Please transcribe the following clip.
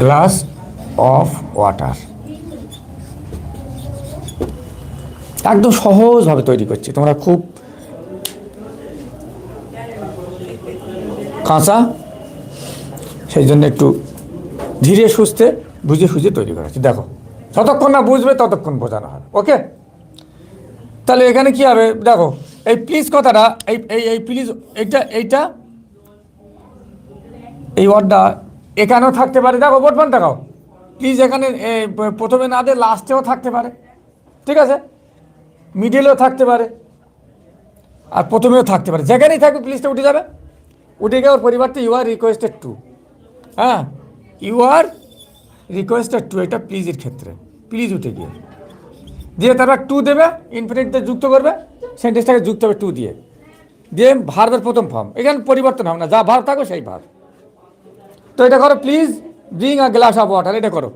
Glass of water. একদম সহজভাবে তৈরি করছি, তোমরা খুব কাঁচা, সেই জন্য একটু ধীরে সুস্থে বুঝে সুঝে তৈরি করেছি। দেখো, যতক্ষণ না বুঝবে ততক্ষণ বোঝানো হবে। ওকে, তাহলে এখানে কি হবে দেখো, এই প্লিজ কথাটা, এই এই এই প্লিজ, এইটা এই ওয়ার্ডটা এখানেও থাকতে পারে। দেখো বোর্ডমান দেখাও, প্লিজ এখানে প্রথমে না দিয়ে লাস্টেও থাকতে পারে, ঠিক আছে, মিডিলেও থাকতে পারে, আর প্রথমেও থাকতে পারে। যেখানেই থাকবে প্লিজটা উঠে যাবে, উঠে গিয়ে ওর পরিবর্তে ইউ আর রিকোয়েস্টেড টু। হ্যাঁ, ইউ আর রিকোয়েস্টেড টু, এটা প্লিজের ক্ষেত্রে প্লিজ উঠে গিয়ে দিয়ে তারপর টু দেবে, ইনফিনিটতে যুক্ত করবে, সেন্টেন্সটাকে যুক্ত হবে টু দিয়ে, দিয়ে ভার্বের প্রথম ফর্ম, এখানে পরিবর্তন হবে না, যা ভার্ব থাকবে সেই ভার্ব। তো এটা করো, please bring a glass of water, এটা করো।